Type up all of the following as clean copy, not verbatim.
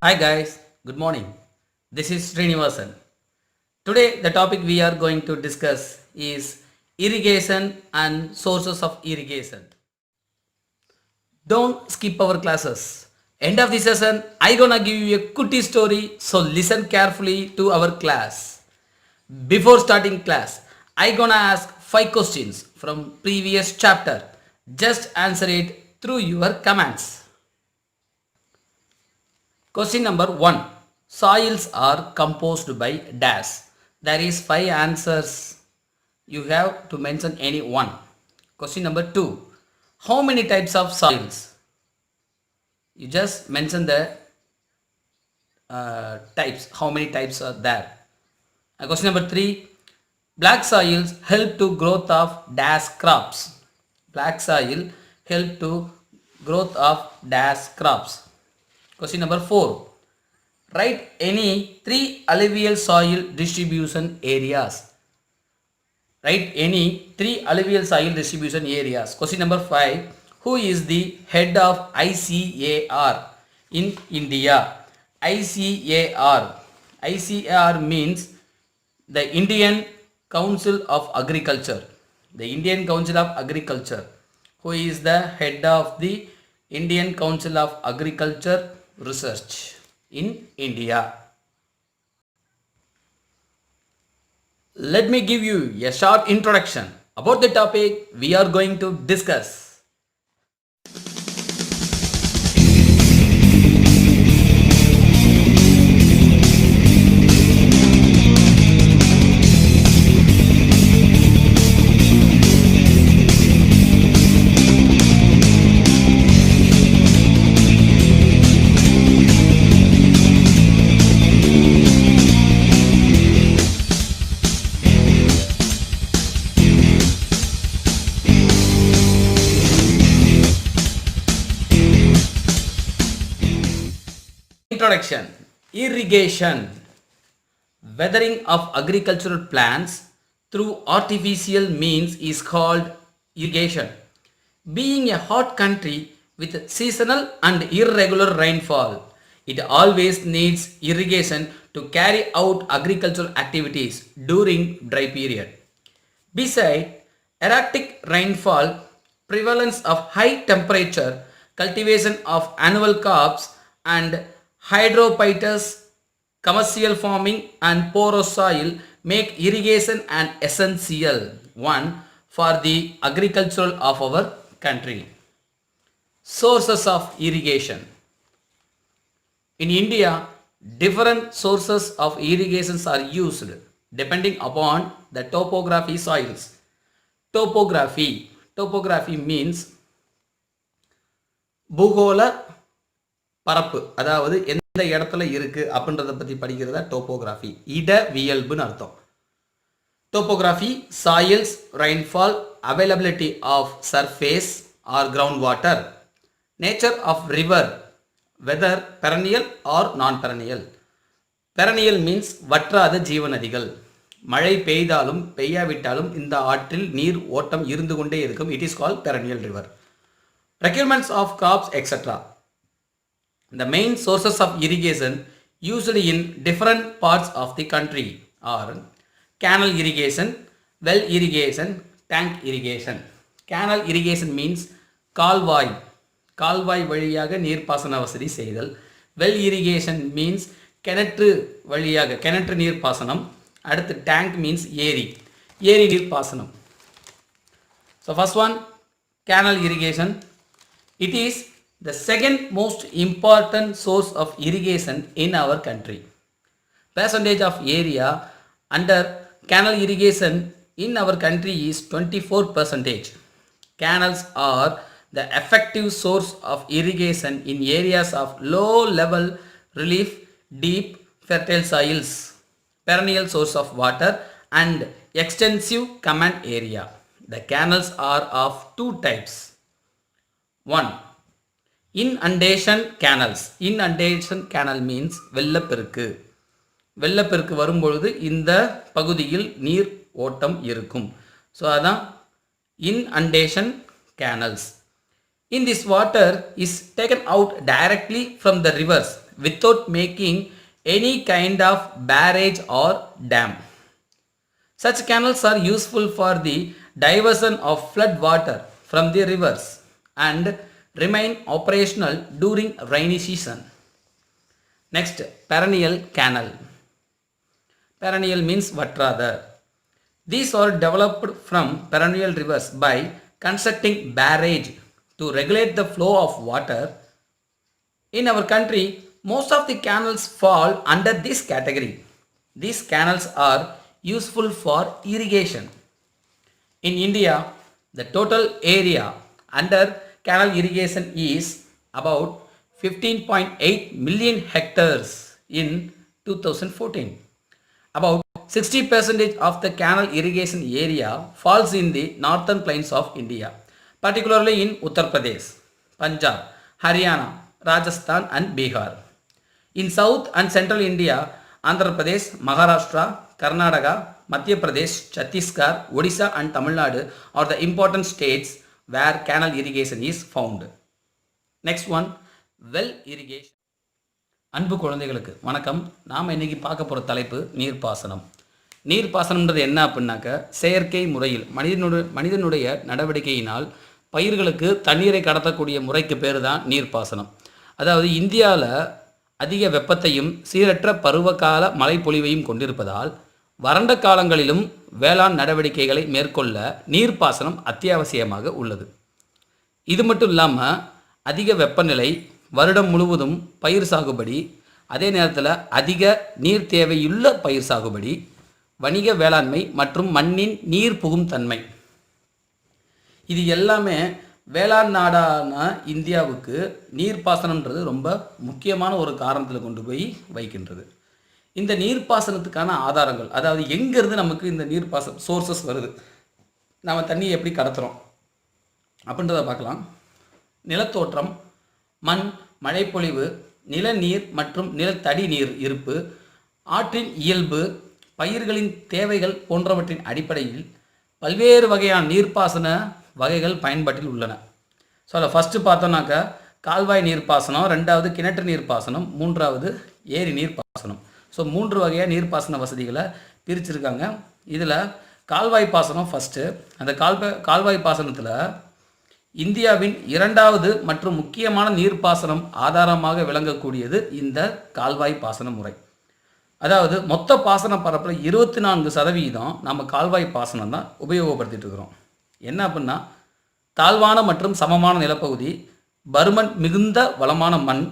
Hi guys, good morning. This is Srinivasan. Today the topic we are going to discuss is irrigation and sources of irrigation. Don't skip our classes. End of the session, I gonna give you a cutie story, so listen carefully to our class. Before starting class, I gonna ask 5 questions from previous chapter. Just answer it through your comments. Question number 1. Soils are composed by dash. There is 5 answers. You have to mention any one. Question number 2. How many types of soils? You just mention the types. How many types are there? Question number 3. Black soils help to growth of dash crops. Black soil help to growth of dash crops. Question number 4. Write any 3 alluvial soil distribution areas. Write any 3 alluvial soil distribution areas. Question number 5. Who is the head of ICAR in India? ICAR. ICAR means the Indian Council of Agriculture. The Indian Council of Agriculture. Who is the head of the Indian Council of Agriculture Research in India? Let me give you a short introduction about the topic we are going to discuss. Introduction. Irrigation. Weathering of agricultural plants through artificial means is called irrigation. Being a hot country with seasonal and irregular rainfall, it always needs irrigation to carry out agricultural activities during dry period. Besides erratic rainfall, prevalence of high temperature, cultivation of annual crops, and hydrophytus, commercial farming, and porous soil make irrigation an essential one for the agriculture of our country. Sources of irrigation. In India, different sources of irrigations are used depending upon the topography soils. Topography. Topography means பூகோள பரப்பு, அதாவது எந்த இடத்துல இருக்கு அப்படின்றத பத்தி படிக்கிறதா topography. இடவியல்புன்னு அர்த்தம். Topography, soils, rainfall, availability of surface or groundwater, nature of river, whether perennial or non-perennial. Perennial means வற்றாத ஜீவநதிகள். மழை பெய்தாலும் பெய்யாவிட்டாலும் இந்த ஆற்றில் நீர் ஓட்டம் இருந்து கொண்டே இருக்கும். It is called perennial river. Requirements of crops, etc. The main sources of irrigation used in different parts of the country are canal irrigation, well irrigation, tank irrigation. Canal irrigation means கால்வாய், கால்வாய் வழியாக நீர்ப்பாசன வசதி செய்தல். Well irrigation means கிணற்று வழியாக கிணற்று நீர்ப்பாசனம். அடுத்து டேங்க் மீன்ஸ் ஏரி, ஏரி நீர்ப்பாசனம். So first one canal irrigation. It is the second most important source of irrigation in our country. Percentage of area under canal irrigation in our country is 24%. Canals are the effective source of irrigation in areas of low level relief, deep fertile soils, perennial source of water, and extensive command area. The canals are of two types. 1. Inundation canals. Inundation canal means வெள்ளப்பெருக்கு. வெள்ளப்பெருக்கு வரும்பொழுது இந்த பகுதியில் நீர் ஓட்டம் இருக்கும். So அதான் inundation canals. In this water is taken out directly from the rivers. without making any kind of barrage or dam. Such canals are useful for the diversion of flood water from the rivers and remain operational during rainy season. Next, perennial canal. Perennial means vatrada. These are developed from perennial rivers by constructing barrage to regulate the flow of water. In our country, most of the canals fall under this category. These canals are useful for irrigation. In India, the total area under canal irrigation is about 15.8 million hectares in 2014. About 60% of the canal irrigation area falls in the northern plains of India, particularly in Uttar Pradesh, Punjab, Haryana, Rajasthan and Bihar. In south and central India, Andhra Pradesh, Maharashtra, Karnataka, Madhya Pradesh, Chhattisgarh, Odisha and Tamil Nadu are the important states where canal irrigation is found. Next one, well irrigation. அன்பு குழந்தைகளுக்கு வணக்கம். நாம் இன்றைக்கி பார்க்க போகிற தலைப்பு நீர்ப்பாசனம். நீர்ப்பாசனம்ன்றது என்ன அப்படின்னாக்க, செயற்கை முறையில் மனிதனுடைய நடவடிக்கையினால் பயிர்களுக்கு தண்ணீரை கடத்தக்கூடிய முறைக்கு பேர் தான் நீர்ப்பாசனம். அதாவது இந்தியாவில் அதிக வெப்பத்தையும் சீரற்ற பருவகால மழைப்பொழிவையும் கொண்டிருப்பதால் வறண்ட காலங்களிலும் வேளாண் நடவடிக்கைகளை மேற்கொள்ள நீர்ப்பாசனம் அத்தியாவசியமாக உள்ளது. இது மட்டும் இல்லாமல் அதிக வெப்பநிலை, வருடம் முழுவதும் பயிர் சாகுபடி, அதே நேரத்தில் அதிக நீர் தேவையுள்ள பயிர் சாகுபடி, வணிக வேளாண்மை மற்றும் மண்ணின் நீர் புகும் தன்மை, இது எல்லாமே வேளாண் நாடான இந்தியாவுக்கு நீர்ப்பாசனம்ன்றது ரொம்ப முக்கியமான ஒரு காரணத்தில் கொண்டு போய் வைக்கின்றது. இந்த நீர்ப்பாசனத்துக்கான ஆதாரங்கள், அதாவது எங்கேருந்து நமக்கு இந்த நீர்ப்பாசனம் சோர்சஸ் வருது, நம்ம தண்ணியை எப்படி கடத்துகிறோம் அப்படின்றத பார்க்கலாம். நிலத்தோற்றம், மண், மழைப்பொழிவு, நிலநீர் மற்றும் நிலத்தடி நீர் இருப்பு, ஆற்றின் இயல்பு, பயிர்களின் தேவைகள் போன்றவற்றின் அடிப்படையில் பல்வேறு வகையான நீர்ப்பாசன வகைகள் பயன்பாட்டில் உள்ளன. ஸோ அதில் ஃபஸ்ட்டு பார்த்தோன்னாக்கா கால்வாய் நீர்ப்பாசனம், ரெண்டாவது கிணற்று நீர்ப்பாசனம், மூன்றாவது ஏரி நீர்ப்பாசனம். ஸோ 3 வகையாக நீர்ப்பாசன வசதிகளை பிரிச்சிருக்காங்க. இதில் கால்வாய் பாசனம் ஃபஸ்ட்டு. அந்த கால்வாய் பாசனத்தில் இந்தியாவின் 2வது மற்றும் முக்கியமான நீர்ப்பாசனம் ஆதாரமாக விளங்கக்கூடியது இந்த கால்வாய் பாசன முறை. அதாவது மொத்த பாசன பரப்பில் 24% நம்ம கால்வாய் பாசனம் தான் உபயோகப்படுத்திட்டு இருக்கிறோம். என்ன அப்படின்னா, தாழ்வான மற்றும் சமமான நிலப்பகுதி, பருமன் மிகுந்த வளமான மண்,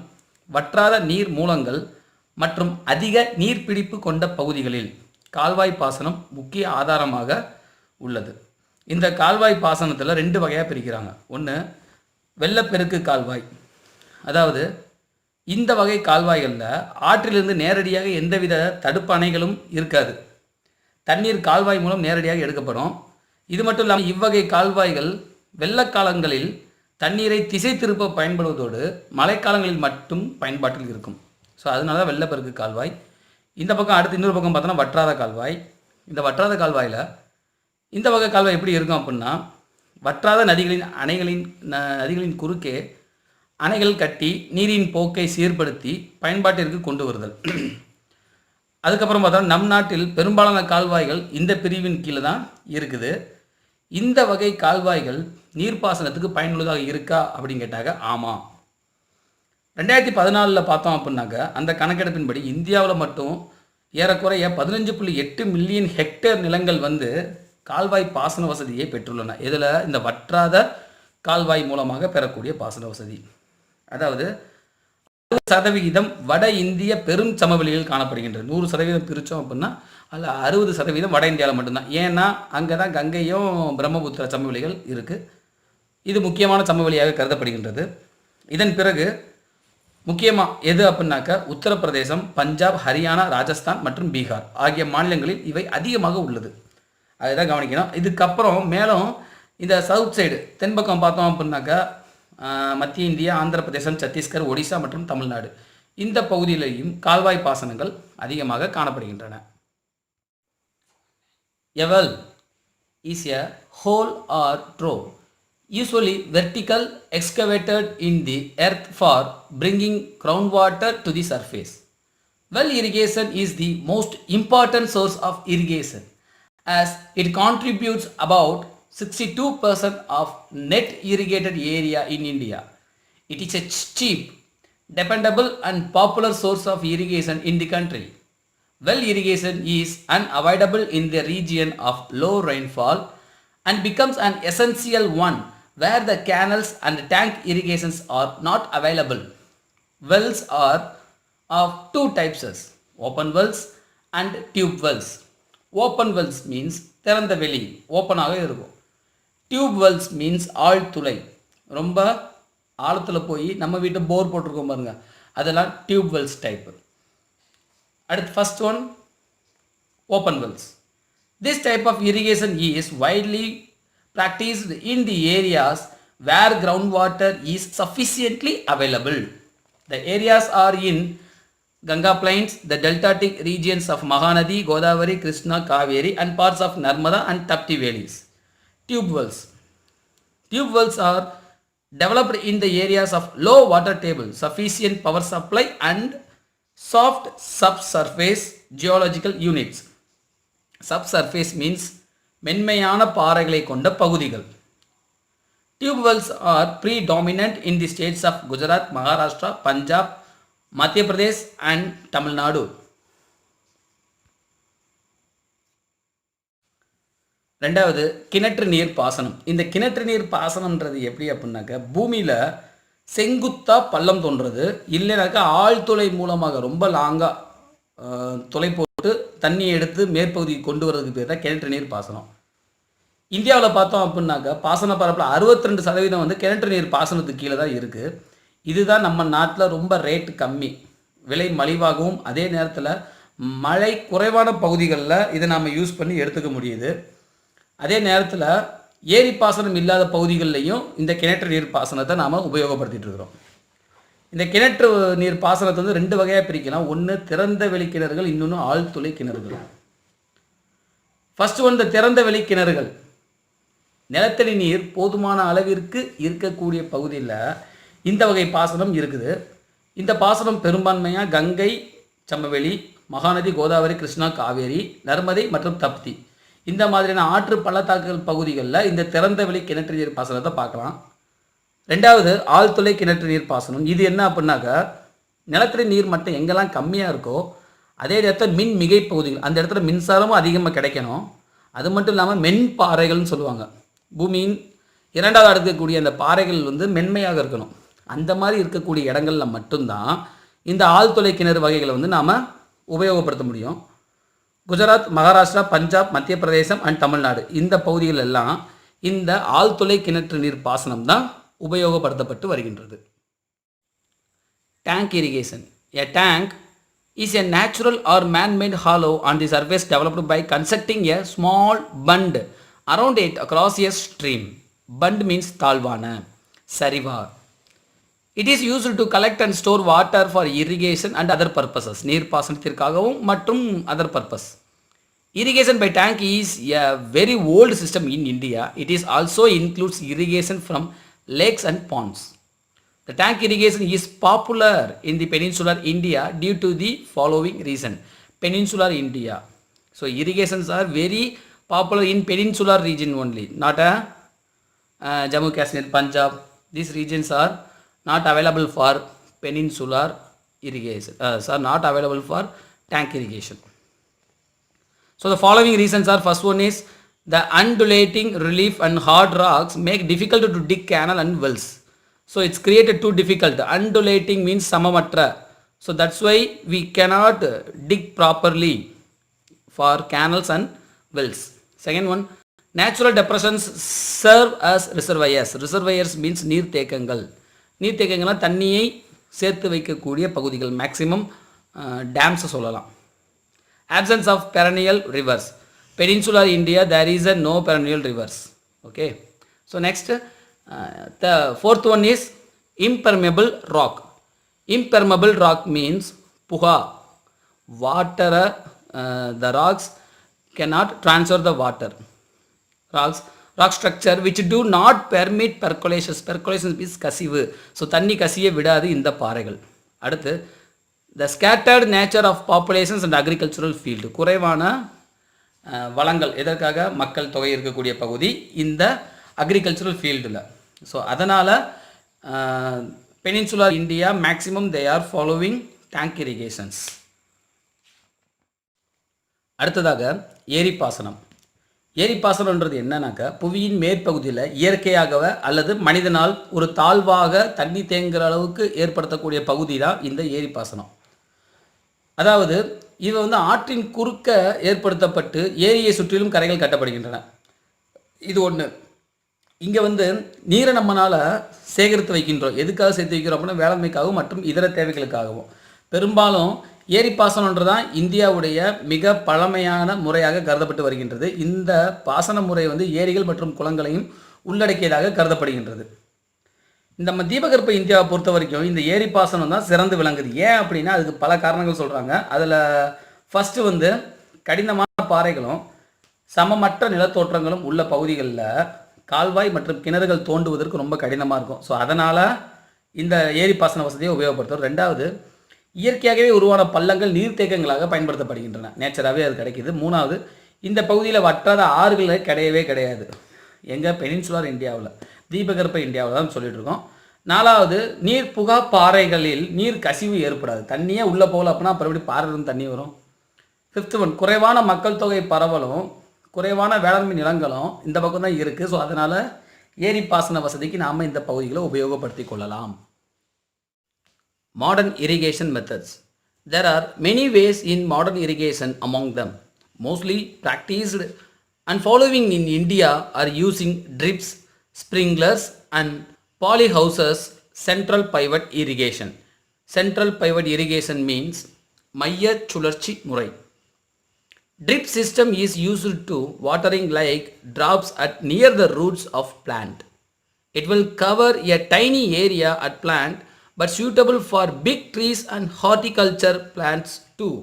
வற்றாத நீர் மூலங்கள் மற்றும் அதிக நீர்பிடிப்பு கொண்ட பகுதிகளில் கால்வாய் பாசனம் முக்கிய ஆதாரமாக உள்ளது. இந்த கால்வாய் பாசனத்தில் 2 வகையாக பிரிக்கிறாங்க. ஒன்று வெள்ளப்பெருக்கு கால்வாய். அதாவது இந்த வகை கால்வாய்களில் ஆற்றிலிருந்து நேரடியாக எந்தவித தடுப்பு அணைகளும் இருக்காது. தண்ணீர் கால்வாய் மூலம் நேரடியாக எடுக்கப்படும். இது மட்டும் இல்லாமல் இவ்வகை கால்வாய்கள் வெள்ளக்காலங்களில் தண்ணீரை திசை திருப்ப பயன்படுவதோடு மழைக்காலங்களில் மட்டும் பயன்பாட்டில் இருக்கும். ஸோ அதனால தான் வெள்ளப்பெருக்கு கால்வாய். இந்த பக்கம் அடுத்து இன்னொரு பக்கம் பார்த்தோன்னா வற்றாத கால்வாய். இந்த வற்றாத கால்வாயில் இந்த வகை கால்வாய் எப்படி இருக்கும் அப்படின்னா, வற்றாத நதிகளின் குறுக்கே அணைகள் கட்டி நீரின் போக்கை சீர்படுத்தி பயன்பாட்டிற்கு கொண்டு வருதல். அதுக்கப்புறம் பார்த்தா நம் நாட்டில் பெரும்பாலான கால்வாய்கள் இந்த பிரிவின் கீழே தான் இருக்குது. இந்த வகை கால்வாய்கள் நீர்ப்பாசனத்துக்கு பயனுள்ளதாக இருக்கா அப்படின்னு கேட்டாங்க, ஆமாம். 2014 பார்த்தோம் அப்படின்னாக்க அந்த கணக்கெடுப்பின்படி இந்தியாவில் மட்டும் ஏறக்குறைய 15.8 மில்லியன் ஹெக்டேர் நிலங்கள் கால்வாய் பாசன வசதியை பெற்றுள்ளன. இதில் இந்த வற்றாத கால்வாய் மூலமாக பெறக்கூடிய பாசன வசதி. அதாவது 60% வட இந்திய பெரும் சமவெளியில் காணப்படுகின்றது. 100% பிரித்தோம் அப்படின்னா அதில் 60% வட இந்தியாவில் மட்டும்தான். ஏன்னா அங்கே தான் கங்கையும் பிரம்மபுத்திர சமவெளிகள் இருக்குது. இது முக்கியமான சமவெளியாக கருதப்படுகின்றது. இதன் பிறகு முக்கியமாக எது அப்படின்னாக்க உத்தரப்பிரதேசம், பஞ்சாப், ஹரியானா, ராஜஸ்தான் மற்றும் பீகார் ஆகிய மாநிலங்களில் இவை அதிகமாக உள்ளது. அதுதான் கவனிக்கணும். இதுக்கப்புறம் மேலும் இந்த சவுத் சைடு தென்பக்கம் பார்த்தோம் அப்படின்னாக்கா மத்திய இந்தியா, ஆந்திர பிரதேசம், சத்தீஸ்கர், ஒடிசா மற்றும் தமிழ்நாடு இந்த பகுதியிலேயும் கால்வாய் பாசனங்கள் அதிகமாக காணப்படுகின்றன. A well is a hole or trough usually vertical, excavated in the earth for bringing groundwater to the surface. Well irrigation is the most important source of irrigation as it contributes about 62% of net irrigated area in India. It is a cheap, dependable and popular source of irrigation in the country. Well irrigation is unavoidable in the region of low rainfall and becomes an essential one where the canals and tank irrigations are not available. Wells are of two types: open wells and tube wells. Open wells means திறந்த வெளி, ஓப்பனாக இருக்கும். Tube Wells means ஆழ்துளை, ரொம்ப ஆழத்தில் போய் நம்ம வீட்டு போர் போட்டிருக்கோம் பாருங்க, அதெல்லாம் டியூப் வெல்ஸ் டைப்பு. அடுத்து first one open wells. This type of irrigation is widely practiced in the areas where groundwater is sufficiently available. The areas are in Ganga Plains, the deltatic regions of Mahanadi, Godavari, Krishna, Kaveri and parts of Narmada and Tapti valleys. Tube wells. Tube wells are developed in the areas of low water table, sufficient power supply and soft subsurface geological units. Subsurface means மென்மையான பாறைகளை கொண்ட பகுதிகள். Tube wells are predominant in the states of Gujarat, Maharashtra, Punjab, Madhya Pradesh and Tamil Nadu. ரெண்டாவது கிணற்று நீர் பாசனம். இந்த கிணற்று நீர் பாசனம்ன்றது எப்படி அப்படின்னாக்க, பூமியில் செங்குத்தாக பள்ளம் தோன்றது, இல்லைனாக்கா ஆழ்துளை மூலமாக ரொம்ப லாங்காக துளை போட்டு தண்ணியை எடுத்து மேற்பகுதிக்கு கொண்டு வரதுக்கு பேர் தான் கிணற்று நீர் பாசனம். இந்தியாவில் பார்த்தோம் அப்படின்னாக்கா பாசன பரப்பில் 62% வந்து கிணற்று நீர் பாசனத்துக்கு கீழே தான் இருக்குது. இதுதான் நம்ம நாட்டில் ரொம்ப ரேட்டு கம்மி, விலை மலிவாகவும், அதே நேரத்தில் மழை குறைவான பகுதிகளில் இதை நாம் யூஸ் பண்ணி எடுத்துக்க முடியுது. அதே நேரத்தில் ஏரி பாசனம் இல்லாத பகுதிகளிலையும் இந்த கிணற்று நீர் பாசனத்தை நாம் உபயோகப்படுத்திகிட்டு இருக்கிறோம். இந்த கிணற்று நீர் பாசனத்தை வந்து 2 வகையாக பிரிக்கலாம். ஒன்று திறந்த வெளி கிணறுகள், இன்னொன்று ஆழ்துளை கிணறுகள். ஃபர்ஸ்ட் ஒன் இந்த திறந்த வெளி கிணறுகள். நிலத்தடி நீர் போதுமான அளவிற்கு இருக்கக்கூடிய பகுதியில் இந்த வகை பாசனம் இருக்குது. இந்த பாசனம் பெரும்பான்மையாக கங்கை சமவெளி, மகாநதி, கோதாவரி, கிருஷ்ணா, காவேரி, நர்மதை மற்றும் தப்தி இந்த மாதிரியான ஆற்று பள்ளத்தாக்குகள் பகுதிகளில் இந்த திறந்த வெளி கிணற்று நீர் பாசனத்தை பார்க்கலாம். ரெண்டாவது ஆழ்துளை கிணற்று நீர் பாசனம். இது என்ன அப்படின்னாக்கா, நிலத்தடி நீர் மட்டம் எங்கெல்லாம் கம்மியாக இருக்கோ அதே நேரத்தில் மின் மிகை பகுதிகள், அந்த இடத்துல மின்சாரமும் அதிகமாக கிடைக்கணும். அது மட்டும் இல்லாமல் மென் பாறைகள்னு சொல்லுவாங்க, பூமியின் 2வது அடுக்கக்கூடிய அந்த பாறைகள் வந்து மென்மையாக இருக்கணும். அந்த மாதிரி இருக்கக்கூடிய இடங்களில் மட்டும்தான் இந்த ஆழ்துளை கிணறு வகைகளை வந்து நாம் உபயோகப்படுத்த முடியும். குஜராத், மகாராஷ்டிரா, பஞ்சாப், மத்திய பிரதேசம் அண்ட் தமிழ்நாடு இந்த பகுதிகள் எல்லாம் இந்த ஆழ்துளை கிணற்று நீர் பாசனம் தான் உபயோகப்படுத்தப்பட்டு வருகின்றது. Tank irrigation. A tank is a natural or man-made hollow on the surface developed by constructing a small bund around it across a stream. Bund means talvana, சரிவா. It is used to collect and store water for irrigation and other purposes. நீர் பாசனத்திற்காகவும் மற்றும் other purpose. Irrigation by tank is a very old system in India. It is also includes irrigation from lakes and ponds. The tank irrigation is popular in the peninsular India due to the following reason. Peninsular India. So irrigations are very popular in peninsular region only, not Jammu Kashmir, Punjab. These regions are not available for peninsular irrigation. Are not available for tank irrigation. So the following reasons are: first one is the undulating relief and hard rocks make difficult to dig canal and wells. So it's created too difficult. Undulating means samamatra. So that's why we cannot dig properly for canals and wells. Second one, natural depressions serve as reservoirs. Reservoirs means நீர் தேக்கங்கள். நீர் தேக்கங்கள்லாம் தண்ணியை சேர்த்து வைக்கக்கூடிய பகுதிகள், maximum டேம்ஸை சொல்லலாம். Absence of perennial rivers. Peninsular India, there is no perennial rivers. Okay. So next, the fourth one is impermeable rock. Impermeable rock means puha. Water, the rocks cannot transfer the water. Rocks rock structure which do not permit percolation. Percolation means கசிவு. So தண்ணி கசிய விடாது இந்த பாறைகள். அடுத்து the scattered nature of populations and agricultural field. குறைவான வளங்கள் எதற்காக மக்கள் தொகை இருக்கக்கூடிய பகுதி இந்த அக்ரிகல்ச்சரல் ஃபீல்டில். ஸோ அதனால் peninsular India maximum they are following tank irrigations. அடுத்ததாக ஏரி பாசனம். ஏரி பாசனம்ன்றது என்னன்னாக்கா புவியின் மேற்பகுதியில் இயற்கையாகவே அல்லது மனிதனால் ஒரு தாழ்வாக தண்ணி தேங்குகிற அளவுக்கு ஏற்படுத்தக்கூடிய பகுதி தான் இந்த ஏரி பாசனம். அதாவது இது வந்து ஆற்றின் குறுக்க ஏற்படுத்தப்பட்டு ஏரியை சுற்றிலும் கரைகள் கட்டப்படுகின்றன. இது ஒன்று. இங்கே வந்து நீரை நம்மளால் சேகரித்து வைக்கின்றோம். எதுக்காக சேர்த்து வைக்கிறோம் அப்படின்னா வேளாண்மைக்காகவும் மற்றும் இதர தேவைகளுக்காகவும். பெரும்பாலும் ஏரி பாசனம்ன்றதான் இந்தியாவுடைய மிக பழமையான முறையாக கருதப்பட்டு வருகின்றது. இந்த பாசன முறை வந்து ஏரிகள் மற்றும் குளங்களையும் உள்ளடக்கியதாக கருதப்படுகின்றது. நம்ம தீபகற்ப இந்தியாவை பொறுத்த வரைக்கும் இந்த ஏரி பாசனம் தான் சிறந்து விளங்குது. ஏன் அப்படின்னா அதுக்கு பல காரணங்கள் சொல்கிறாங்க. அதில் ஃபஸ்ட்டு வந்து கடினமான பாறைகளும் சமமற்ற நிலத்தோற்றங்களும் உள்ள பகுதிகளில் கால்வாய் மற்றும் கிணறுகள் தோண்டுவதற்கு ரொம்ப கடினமாக இருக்கும். ஸோ அதனால் இந்த ஏரி பாசன வசதியை உபயோகப்படுத்தும். ரெண்டாவது, இயற்கையாகவே உருவான பள்ளங்கள் நீர்த்தேக்கங்களாக பயன்படுத்தப்படுகின்றன. நேச்சராகவே அது கிடைக்கிது. மூணாவது, இந்த பகுதியில் வற்றாத ஆறுகள் கிடையவே கிடையாது. எங்கள் பெனின்சுலர் இந்தியாவில் தீபகற்ப இந்தியாவில் தான் சொல்லிட்டு இருக்கோம். நாலாவது, நீர் புகா பாறைகளில் நீர் கசிவு ஏற்படாது. தண்ணியே உள்ளே போகல அப்படின்னா அப்புறம் எப்படி பாறையிலிருந்து தண்ணி வரும். ஃபிஃப்த் ஒன், குறைவான மக்கள் தொகை பரவலும் குறைவான வேளாண்மை நிலங்களும் இந்த பக்கம் தான் இருக்குது. ஸோ அதனால் ஏரி பாசன வசதிக்கு நாம் இந்த பகுதிகளை உபயோகப்படுத்தி கொள்ளலாம். Modern irrigation methods. There are many ways in modern irrigation. Among them, mostly practiced and following in India are using drips, sprinklers and polyhouses. Central pivot irrigation. Central pivot irrigation means மைய சுழற்சி முறை. Drip system is used to watering like drops at near the roots of plant. It will cover a tiny area at plant but suitable for big trees and horticulture plants too,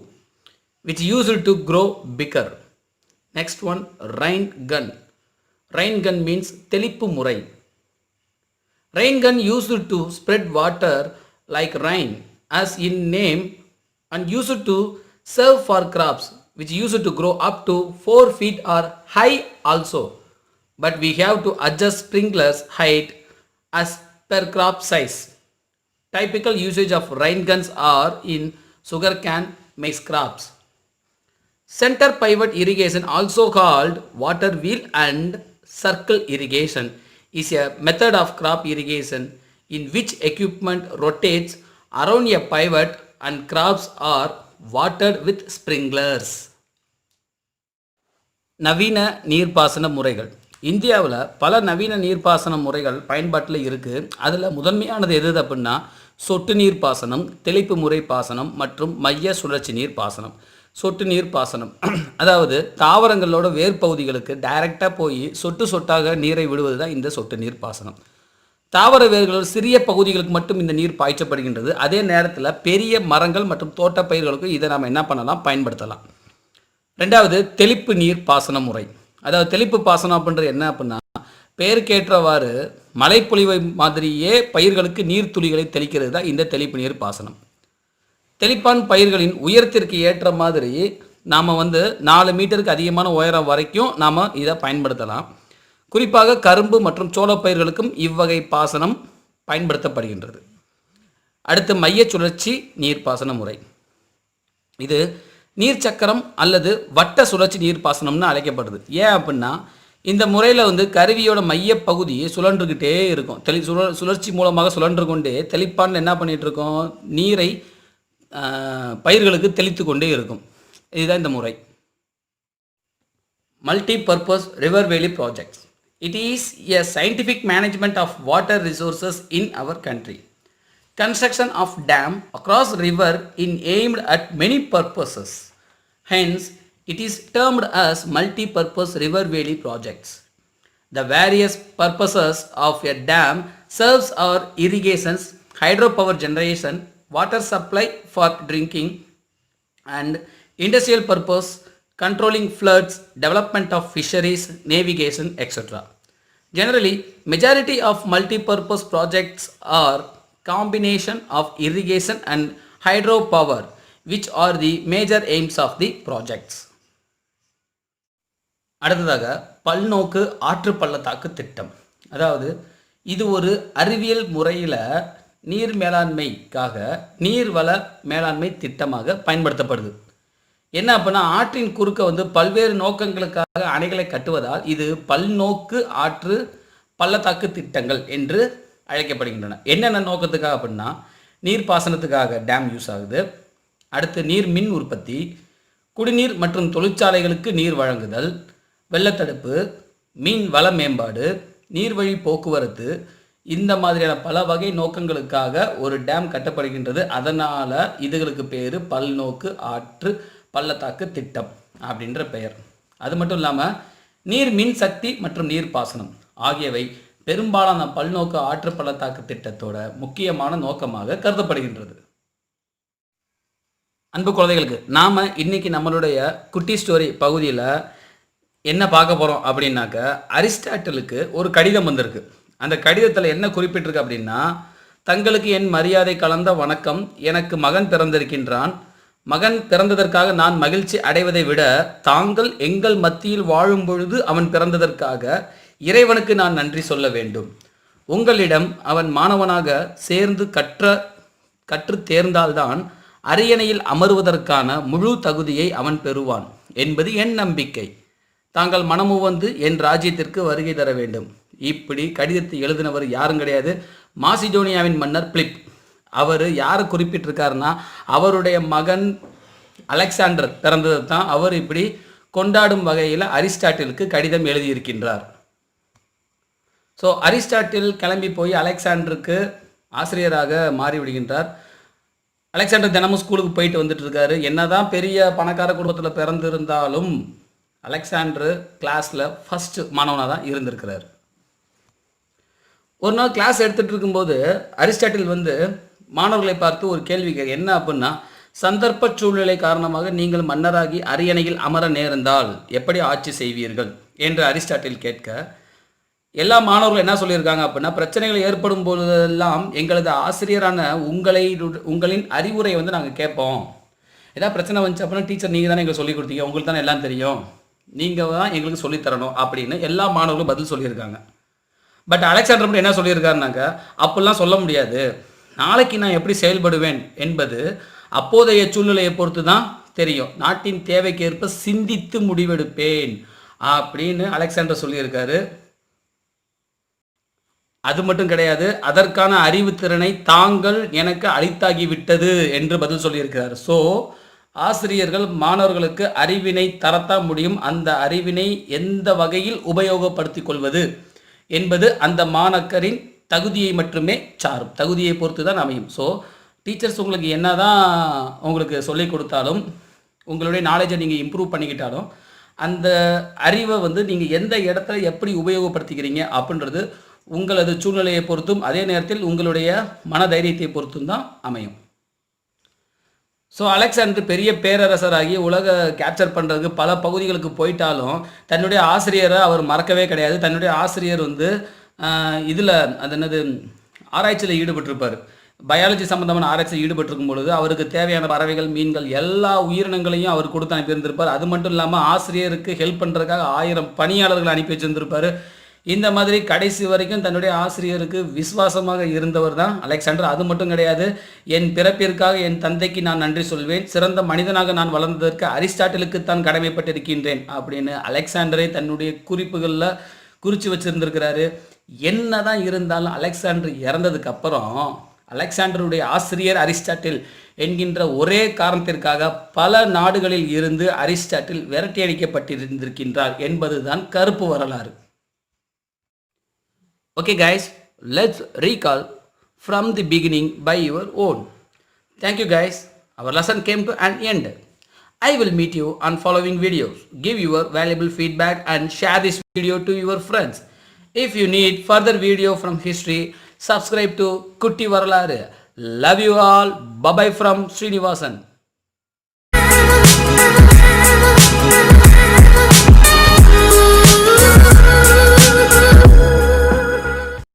which used to grow bigger. Next one, rain gun. Rain gun means தெளிப்பு முறை. Rain gun used to spread water like rain as in name and used to serve for crops which used to grow up to 4 feet or high also, but we have to adjust sprinklers height as per crop size. Typical usage of rain guns are in sugarcane maize crops. Center pivot irrigation, also called water wheel and circle irrigation, is a method of crop irrigation in which equipment rotates around a pivot and crops are watered with sprinklers. நவீன நீர்ப்பாசன முறைகள். இந்தியாவில் பல நவீன நீர்ப்பாசன முறைகள் பயன்பாட்டில் இருக்குது. அதில் முதன்மையானது எது அப்படின்னா சொட்டு நீர் பாசனம், தெளிப்பு முறை பாசனம் மற்றும் மைய சுழற்சி நீர் பாசனம். சொட்டு நீர் பாசனம் அதாவது தாவரங்களோட வேர்பகுதிகளுக்கு டைரெக்டாக போய் சொட்டு சொட்டாக நீரை விடுவது தான் இந்த சொட்டு நீர் பாசனம். தாவர வேர்களோட சிறிய பகுதிகளுக்கு மட்டும் இந்த நீர் பாய்ச்சப்படுகின்றது. அதே நேரத்தில் பெரிய மரங்கள் மற்றும் தோட்ட பயிர்களுக்கு இதை நாம் என்ன பண்ணலாம், பயன்படுத்தலாம். ரெண்டாவது, தெளிப்பு நீர் பாசன முறை. அதாவது தெளிப்பு பாசனம் அப்படின்றது என்ன அப்படின்னா பெயருக்கேற்றவாறு மழைப்பொழிவை மாதிரியே பயிர்களுக்கு நீர் துளிகளை தெளிக்கிறது தான் இந்த தெளிப்பு நீர் பாசனம். தெளிப்பான் பயிர்களின் உயரத்திற்கு ஏற்ற மாதிரி நாம் 4 மீட்டருக்கு அதிகமான உயரம் வரைக்கும் நாம் இதை பயன்படுத்தலாம். குறிப்பாக கரும்பு மற்றும் சோளப்பயிர்களுக்கும் இவ்வகை பாசனம் பயன்படுத்தப்படுகின்றது. அடுத்து மைய சுழற்சி நீர்ப்பாசன முறை. இது நீர் சக்கரம் அல்லது வட்ட சுழற்சி நீர்ப்பாசனம்னு அழைக்கப்படுது. ஏன் அப்படின்னா இந்த முறையில் கருவியோட மைய பகுதி சுழன்றுக்கிட்டே இருக்கும். சுழற்சி மூலமாக சுழன்று கொண்டே தெளிப்பான் என்ன பண்ணிகிட்டு இருக்கோம், நீரை பயிர்களுக்கு தெளித்து கொண்டே இருக்கும். இதுதான் இந்த முறை. மல்டிபர்பஸ் ரிவர் வேலி projects. It is a scientific management of water resources in our country. Construction of dam across river in aimed at many purposes. Hence, it is termed as multi-purpose river valley projects. The various purposes of a dam serves our irrigations, hydropower generation, water supply for drinking, and industrial purpose, controlling floods, development of fisheries, navigation, etc. Generally, majority of multi-purpose projects are combination of irrigation and hydropower, which are the major aims of the projects. அடுத்ததாக பல்நோக்கு ஆற்று பள்ளத்தாக்கு திட்டம். அதாவது இது ஒரு அறிவியல் முறையில் நீர் மேலாண்மைக்காக நீர்வள மேலாண்மை திட்டமாக பயன்படுத்தப்படுது. என்ன அப்படின்னா, ஆற்றின் குறுக்க பல்வேறு நோக்கங்களுக்காக அணைகளை கட்டுவதால் இது பல்நோக்கு ஆற்று பள்ளத்தாக்கு திட்டங்கள் என்று அழைக்கப்படுகின்றன. என்னென்ன நோக்கத்துக்காக அப்படின்னா, நீர்ப்பாசனத்துக்காக டேம் யூஸ் ஆகுது. அடுத்து நீர் மின் உற்பத்தி, குடிநீர் மற்றும் தொழிற்சாலைகளுக்கு நீர் வழங்குதல், வெள்ளத்தடுப்பு, மீன் வள மேம்பாடு, நீர்வழி போக்குவரத்து, இந்த மாதிரியான பல வகை நோக்கங்களுக்காக ஒரு டேம் கட்டப்படுகின்றது. அதனால் இதுகளுக்கு பேர் பல்நோக்கு ஆற்று பள்ளத்தாக்கு திட்டம் அப்படின்ற பெயர். அது மட்டும் இல்லாமல் நீர் மின் சக்தி மற்றும் நீர்ப்பாசனம் ஆகியவை பெரும்பாலான பல்நோக்கு ஆற்று பள்ளத்தாக்கு திட்டத்தோட முக்கியமான நோக்கமாக கருதப்படுகின்றது. அன்பு குழந்தைகளுக்கு, நாம் இன்னைக்கு நம்மளுடைய குட்டி ஸ்டோரி பகுதியில் என்ன பார்க்க போகிறோம் அப்படின்னாக்க, அரிஸ்டாட்டிலுக்கு ஒரு கடிதம் வந்திருக்கு. அந்த கடிதத்தில் என்ன குறிப்பிட்டிருக்கு அப்படின்னா, தங்களுக்கு என் மரியாதை கலந்த வணக்கம். எனக்கு மகன் பிறந்திருக்கின்றான். மகன் பிறந்ததற்காக நான் மகிழ்ச்சி அடைவதை விட தாங்கள் எங்கள் மத்தியில் வாழும் பொழுது அவன் பிறந்ததற்காக இறைவனுக்கு நான் நன்றி சொல்ல வேண்டும். உங்களிடம் அவன் மாணவனாக சேர்ந்து கற்று தேர்ந்தால்தான் அரியணையில் அமருவதற்கான முழு தகுதியை அவன் பெறுவான் என்பது என் நம்பிக்கை. தாங்கள் மனமுவந்து என் ராஜ்யத்திற்கு வருகை தர வேண்டும். இப்படி கடிதத்தை எழுதினவர் யாரும் கிடையாது, மாசிடோனியாவின் மன்னர் பிலிப். அவர் யாரை குறிப்பிட்டிருக்காருன்னா, அவருடைய மகன் அலெக்சாண்டர் பிறந்ததை தான் அவர் இப்படி கொண்டாடும் வகையில் அரிஸ்டாட்டிலுக்கு கடிதம் எழுதியிருக்கின்றார். ஸோ அரிஸ்டாட்டில் கிளம்பி போய் அலெக்சாண்டருக்கு ஆசிரியராக மாறிவிடுகின்றார். அலெக்சாண்டர் தினமும் ஸ்கூலுக்கு போயிட்டு வந்துட்டு இருக்காரு. என்னதான் பெரிய பணக்கார குடும்பத்தில் பிறந்திருந்தாலும் அலெக்சாண்டர் கிளாஸில் ஃபஸ்ட்டு மாணவனாக தான் இருந்திருக்கிறார். ஒரு நாள் கிளாஸ் எடுத்துகிட்டு இருக்கும்போது அரிஸ்டாட்டில் மாணவர்களை பார்த்து ஒரு கேள்வி என்ன அப்படின்னா, சந்தர்ப்ப சூழ்நிலை காரணமாக நீங்கள் மன்னராகி அரியணையில் அமர நேர்ந்தால் எப்படி ஆட்சி செய்வீர்கள் என்று அரிஸ்டாட்டில் கேட்க, எல்லா மாணவர்களும் என்ன சொல்லியிருக்காங்க அப்படின்னா, பிரச்சனைகள் ஏற்படும் போதெல்லாம் எங்களது ஆசிரியரான உங்களின் அறிவுரை நாங்கள் கேட்போம். ஏதாவது பிரச்சனை வந்துச்சு அப்படின்னா, டீச்சர் நீங்கள் தானே எங்களுக்கு சொல்லிக் கொடுத்தீங்க, உங்களுக்கு தானே எல்லாம் தெரியும், நீங்கள் தான் எங்களுக்கு சொல்லித்தரணும் அப்படின்னு எல்லா மாணவர்களும் பதில் சொல்லியிருக்காங்க. பட் அலெக்சாண்டர் மட்டும் என்ன சொல்லியிருக்காருனாக்க, அப்படிலாம் சொல்ல முடியாது, நாளைக்கு நான் எப்படி செயல்படுவேன் என்பது அப்போதைய சூழ்நிலையை பொறுத்து தான் தெரியும், நாட்டின் தேவைக்கேற்ப சிந்தித்து முடிவெடுப்பேன் அப்படின்னு அலெக்சாண்டர் சொல்லியிருக்காரு. அது மட்டும் கிடையாது, அதற்கான அறிவுத்திறனை தாங்கள் எனக்கு அளித்தாகிவிட்டது என்று பதில் சொல்லியிருக்கிறார். ஸோ ஆசிரியர்கள் மாணவர்களுக்கு அறிவினை தரத்தான் முடியும். அந்த அறிவினை எந்த வகையில் உபயோகப்படுத்திக் கொள்வது என்பது அந்த மாணாக்கரின் தகுதியை மட்டுமே சாரும், தகுதியை பொறுத்து தான் அமையும். ஸோ டீச்சர்ஸ் உங்களுக்கு என்ன தான் உங்களுக்கு சொல்லிக் கொடுத்தாலும், உங்களுடைய நாலேஜை நீங்கள் இம்ப்ரூவ் பண்ணிக்கிட்டாலும், அந்த அறிவை நீங்கள் எந்த இடத்துல எப்படி உபயோகப்படுத்திக்கிறீங்க அப்படின்றது உங்களது சூழ்நிலையை பொறுத்தும் அதே நேரத்தில் உங்களுடைய மனதைரியத்தை பொறுத்தும் தான் அமையும். ஸோ அலெக்சாண்டர் பெரிய பேரரசராகி உலக கேப்சர் பண்ணுறதுக்கு பல பகுதிகளுக்கு போயிட்டாலும் தன்னுடைய ஆசிரியரை அவர் மறக்கவே கிடையாது. தன்னுடைய ஆசிரியர் இதில் அது என்னது ஆராய்ச்சியில் ஈடுபட்டிருப்பார். பயாலஜி சம்மந்தமான ஆராய்ச்சியில் ஈடுபட்டிருக்கும் பொழுது அவருக்கு தேவையான பறவைகள், மீன்கள், எல்லா உயிரினங்களையும் அவர் கொடுத்து அனுப்பியிருந்திருப்பார். அது மட்டும் இல்லாமல் ஆசிரியருக்கு ஹெல்ப் பண்ணுறதுக்காக 1000 பணியாளர்களை அனுப்பி வச்சுருந்துருப்பார். இந்த மாதிரி கடைசி வரைக்கும் தன்னுடைய ஆசிரியருக்கு விசுவாசமாக இருந்தவர் தான் அலெக்சாண்டர். அது மட்டும் கிடையாது, என் பிறப்பிற்காக என் தந்தைக்கு நான் நன்றி சொல்வேன், சிறந்த மனிதனாக நான் வளர்ந்ததற்கு அரிஸ்டாட்டிலுக்கு தான் கடமைப்பட்டிருக்கின்றேன் அப்படின்னு அலெக்சாண்டரை தன்னுடைய குறிப்புகளில் குறித்து வச்சிருந்திருக்கிறாரு. என்னதான் இருந்தாலும் அலெக்சாண்டர் இறந்ததுக்கு அப்புறம் அலெக்சாண்டருடைய ஆசிரியர் அரிஸ்டாட்டில் என்கின்ற ஒரே காரணத்திற்காக பல நாடுகளில் இருந்து அரிஸ்டாட்டில் விரட்டி அடிக்கப்பட்டிருந்திருக்கின்றார் என்பதுதான் கருப்பு வரலாறு. Okay guys, let's recall from the beginning by your own. Thank you guys. Our lesson came to an end. I will meet you on following videos. Give your valuable feedback and share this video to your friends. If you need further video from history, subscribe to Kutti Varalaru. Love you all. Bye bye from Srinivasan.